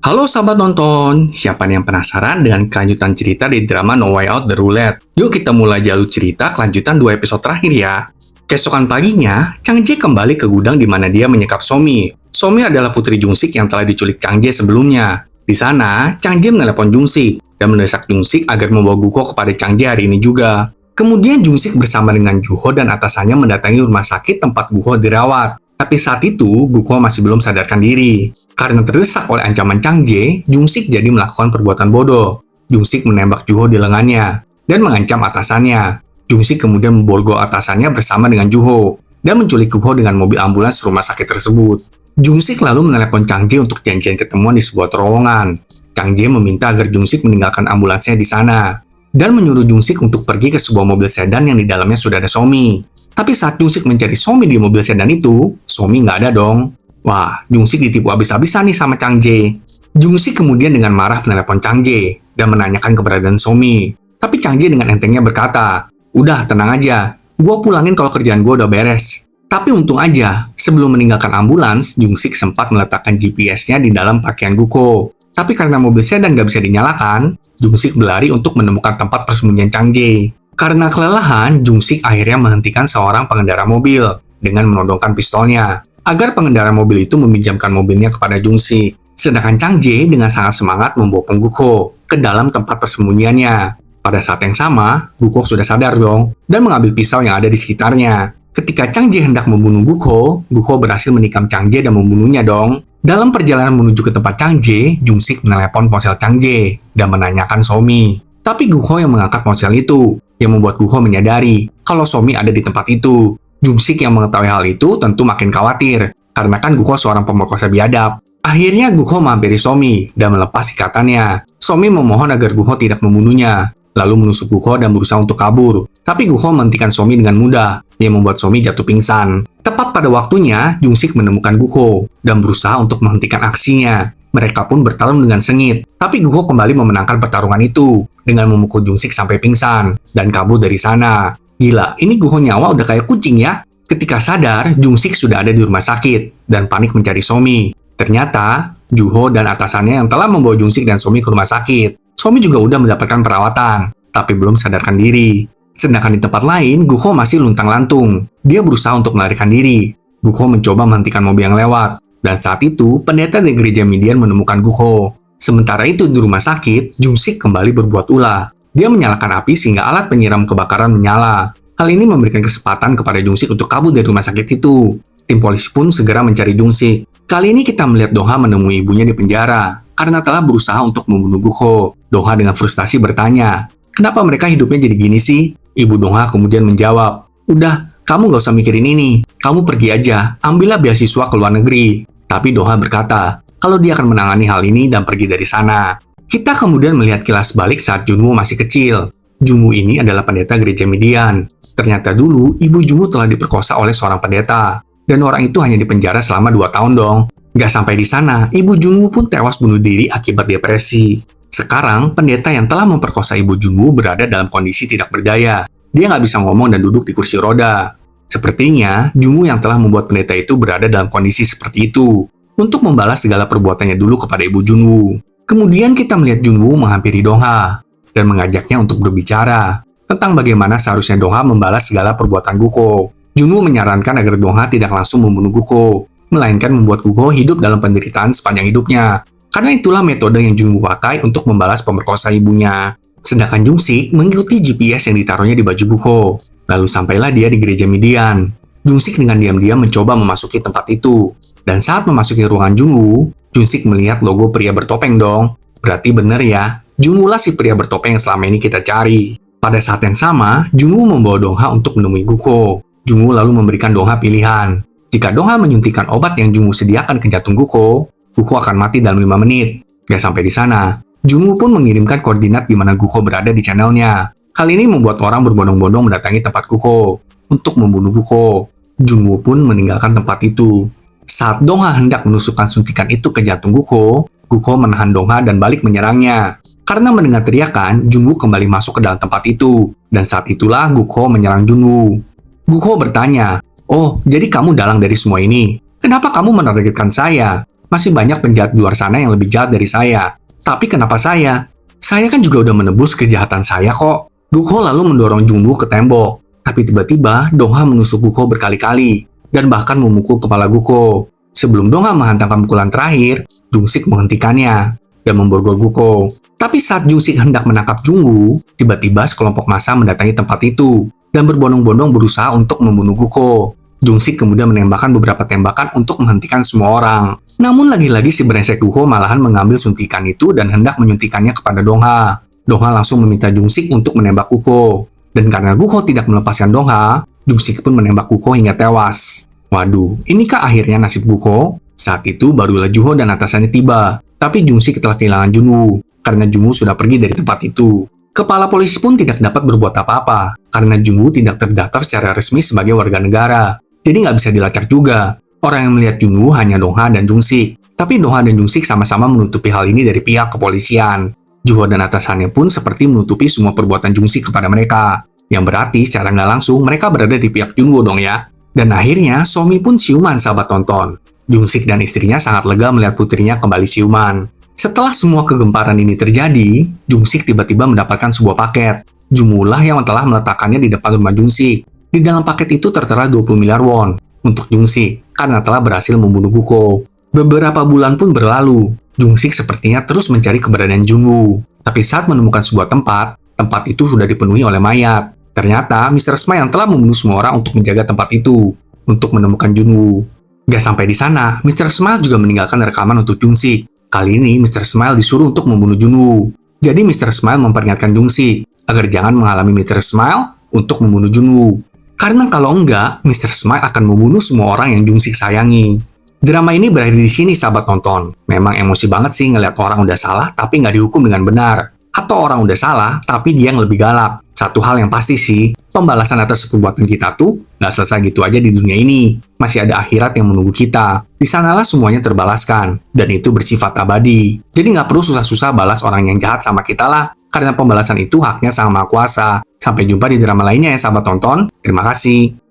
Halo sahabat nonton, siapa nih yang penasaran dengan kelanjutan cerita di drama No Way Out The Roulette? Yuk kita mulai jalur cerita kelanjutan 2 episode terakhir ya. Keesokan paginya, Chang Jae kembali ke gudang di mana dia menyekap Somi. Somi adalah putri Jungsik yang telah diculik Chang Jae sebelumnya. Di sana, Chang Jae menelepon Jungsik dan mendesak Jungsik agar membawa Guko kepada Chang Jae hari ini juga. Kemudian Jungsik bersama dengan Juho dan atasannya mendatangi rumah sakit tempat Guho dirawat. Tapi saat itu, Guko masih belum sadarkan diri. Karena terdesak oleh ancaman Chang Jae, Jungsik jadi melakukan perbuatan bodoh. Jungsik menembak Juho di lengannya dan mengancam atasannya. Jungsik kemudian memborgol atasannya bersama dengan Juho dan menculik Guho dengan mobil ambulans rumah sakit tersebut. Jungsik lalu menelepon Chang Jae untuk janjian ketemuan di sebuah terowongan. Chang Jae meminta agar Jungsik meninggalkan ambulansnya di sana dan menyuruh Jungsik untuk pergi ke sebuah mobil sedan yang di dalamnya sudah ada Somi. Tapi saat Jungsik mencari Somi di mobil sedan itu, Somi nggak ada dong. Wah, Jungsik ditipu habis-habisan nih sama Chang Jae. Jungsik kemudian dengan marah menelepon Chang Jae dan menanyakan keberadaan Somi. Tapi Chang Jae dengan entengnya berkata, "Udah, tenang aja. Gua pulangin kalau kerjaan gua udah beres." Tapi untung aja, sebelum meninggalkan ambulans, Jungsik sempat meletakkan GPS-nya di dalam pakaian Guko. Tapi karena mobil sedan nggak bisa dinyalakan, Jungsik berlari untuk menemukan tempat persembunyian Chang Jae. Karena kelelahan, Jungsik akhirnya menghentikan seorang pengendara mobil dengan menodongkan pistolnya agar pengendara mobil itu meminjamkan mobilnya kepada Jungsik. Sedangkan Chang Jae dengan sangat semangat membopong Guko ke dalam tempat persembunyiannya. Pada saat yang sama, Guko sudah sadar dong dan mengambil pisau yang ada di sekitarnya. Ketika Chang Jae hendak membunuh Guko, Guko berhasil menikam Chang Jae dan membunuhnya dong. Dalam perjalanan menuju ke tempat Chang Jae, Jungsik menelepon ponsel Chang Jae dan menanyakan Somi. Tapi Guko yang mengangkat ponsel itu, yang membuat Guko menyadari kalau Somi ada di tempat itu. Jungsik yang mengetahui hal itu tentu makin khawatir, karena kan Guko seorang pemerkosa biadab. Akhirnya Guko menghampiri Somi dan melepas ikatannya. Somi memohon agar Guko tidak membunuhnya, lalu menusuk Guko dan berusaha untuk kabur. Tapi Guko menghentikan Somi dengan mudah, yang membuat Somi jatuh pingsan. Tepat pada waktunya, Jungsik menemukan Guko dan berusaha untuk menghentikan aksinya. Mereka pun bertarung dengan sengit, tapi Guko kembali memenangkan pertarungan itu dengan memukul Jungsik sampai pingsan dan kabur dari sana. Gila, ini Guho nyawa udah kayak kucing ya. Ketika sadar, Jungsik sudah ada di rumah sakit dan panik mencari Somi. Ternyata, Juho dan atasannya yang telah membawa Jungsik dan Somi ke rumah sakit. Somi juga udah mendapatkan perawatan, tapi belum sadarkan diri. Sedangkan di tempat lain, Guho masih luntang-lantung. Dia berusaha untuk melarikan diri. Guho mencoba menghentikan mobil yang lewat. Dan saat itu, pendeta dari gereja Midian menemukan Guho. Sementara itu di rumah sakit, Jungsik kembali berbuat ulah. Dia menyalakan api sehingga alat penyiram kebakaran menyala. Hal ini memberikan kesempatan kepada Jungsik untuk kabur dari rumah sakit itu. Tim polisi pun segera mencari Jungsik. Kali ini kita melihat Dongha menemui ibunya di penjara karena telah berusaha untuk membunuh Guho. Dongha dengan frustasi bertanya, "Kenapa mereka hidupnya jadi gini sih?" Ibu Dongha kemudian menjawab, "Udah, kamu gak usah mikirin ini. Kamu pergi aja, ambillah beasiswa ke luar negeri." Tapi Dongha berkata, kalau dia akan menangani hal ini dan pergi dari sana. Kita kemudian melihat kilas balik saat Junwoo masih kecil. Junwoo ini adalah pendeta gereja Midian. Ternyata dulu, ibu Junwoo telah diperkosa oleh seorang pendeta. Dan orang itu hanya dipenjara selama 2 tahun dong. Gak sampai di sana, ibu Junwoo pun tewas bunuh diri akibat depresi. Sekarang, pendeta yang telah memperkosa ibu Junwoo berada dalam kondisi tidak berdaya. Dia nggak bisa ngomong dan duduk di kursi roda. Sepertinya, Junwoo yang telah membuat pendeta itu berada dalam kondisi seperti itu. Untuk membalas segala perbuatannya dulu kepada ibu Junwoo. Kemudian kita melihat Junwoo menghampiri Dongha dan mengajaknya untuk berbicara tentang bagaimana seharusnya Dongha membalas segala perbuatan Guko. Junwoo menyarankan agar Dongha tidak langsung membunuh Guko, melainkan membuat Guko hidup dalam penderitaan sepanjang hidupnya. Karena itulah metode yang Junwoo pakai untuk membalas pemerkosa ibunya. Sedangkan Jungsik mengikuti GPS yang ditaruhnya di baju Guko. Lalu sampailah dia di gereja Midian. Jungsik dengan diam-diam mencoba memasuki tempat itu. Dan saat memasuki ruangan Junwoo, Jungsik melihat logo pria bertopeng dong. Berarti bener ya, Junwoo lah si pria bertopeng yang selama ini kita cari. Pada saat yang sama, Junwoo membawa Dongha untuk menemui Guko. Junwoo lalu memberikan Dongha pilihan. Jika Dongha menyuntikkan obat yang Junwoo sediakan ke jantung Guko, Guko akan mati dalam 5 menit. Gak sampai di sana, Junwoo pun mengirimkan koordinat di mana Guko berada di channelnya. Hal ini membuat orang berbondong-bondong mendatangi tempat Guko untuk membunuh Guko. Junwoo pun meninggalkan tempat itu. Saat Dongha hendak menusukkan suntikan itu ke jantung Guko, Guko menahan Dongha dan balik menyerangnya. Karena mendengar teriakan, Junwoo kembali masuk ke dalam tempat itu. Dan saat itulah Guko menyerang Junwoo. Guko bertanya, "Oh, jadi kamu dalang dari semua ini? Kenapa kamu menargetkan saya? Masih banyak penjahat di luar sana yang lebih jahat dari saya. Tapi kenapa saya? Saya kan juga udah menebus kejahatan saya kok. Gukho lalu mendorong Jungwoo ke tembok. Tapi tiba-tiba Dongha menusuk Gukho berkali-kali dan bahkan memukul kepala Gukho. Sebelum Dongha menghantamkan pukulan terakhir, Jung-sik menghentikannya dan memborgol Gukho. Tapi saat Jung-sik hendak menangkap Jungwoo, tiba-tiba sekelompok massa mendatangi tempat itu dan berbondong-bondong berusaha untuk membunuh Gukho. Jung-sik kemudian menembakkan beberapa tembakan untuk menghentikan semua orang. Namun lagi-lagi si brengsek Gukho malahan mengambil suntikan itu dan hendak menyuntikannya kepada Dongha. Dongha langsung meminta Jung-sik untuk menembak Gukho. Dan karena Gukho tidak melepaskan Dongha, Jung-sik pun menembak Gukho hingga tewas. Waduh, inikah akhirnya nasib Gukho? Saat itu barulah Juho dan atasannya tiba. Tapi Jung-sik telah kehilangan Junwoo karena Junwoo sudah pergi dari tempat itu. Kepala polisi pun tidak dapat berbuat apa-apa karena Junwoo tidak terdaftar secara resmi sebagai warga negara. Jadi nggak bisa dilacak juga. Orang yang melihat Junwoo hanya Dongha dan Jung-sik. Tapi Dongha dan Jung-sik sama-sama menutupi hal ini dari pihak kepolisian. Juho dan atasannya pun seperti menutupi semua perbuatan Jung-sik kepada mereka. Yang berarti secara nggak langsung mereka berada di pihak Junwoo dong ya. Dan akhirnya Somi pun siuman sahabat tonton. Jung-sik dan istrinya sangat lega melihat putrinya kembali siuman. Setelah semua kegemparan ini terjadi, Jung-sik tiba-tiba mendapatkan sebuah paket. Junwoo lah yang telah meletakkannya di depan rumah Jung-sik. Di dalam paket itu tertera 20 miliar won untuk Jung-sik karena telah berhasil membunuh Gukho. Beberapa bulan pun berlalu. Jung-sik sepertinya terus mencari keberadaan Junwoo. Tapi saat menemukan sebuah tempat itu sudah dipenuhi oleh mayat. Ternyata Mr. Smile yang telah membunuh semua orang untuk menjaga tempat itu untuk menemukan Junwoo. Gak sampai di sana, Mr. Smile juga meninggalkan rekaman untuk Jung-sik. Kali ini Mr. Smile disuruh untuk membunuh Junwoo. Jadi Mr. Smile memperingatkan Jung-sik agar jangan mengalami Mr. Smile untuk membunuh Junwoo. Karena kalau enggak, Mr. Smile akan membunuh semua orang yang Jung-sik sayangi. Drama ini berakhir di sini sahabat tonton. Memang emosi banget sih ngeliat orang udah salah tapi nggak dihukum dengan benar. Atau orang udah salah tapi dia yang lebih galak. Satu hal yang pasti sih, pembalasan atas perbuatan kita tuh nggak selesai gitu aja di dunia ini. Masih ada akhirat yang menunggu kita. Di sanalah semuanya terbalaskan. Dan itu bersifat abadi. Jadi nggak perlu susah-susah balas orang yang jahat sama kita lah. Karena pembalasan itu haknya Sang Maha Kuasa. Sampai jumpa di drama lainnya ya sahabat tonton. Terima kasih.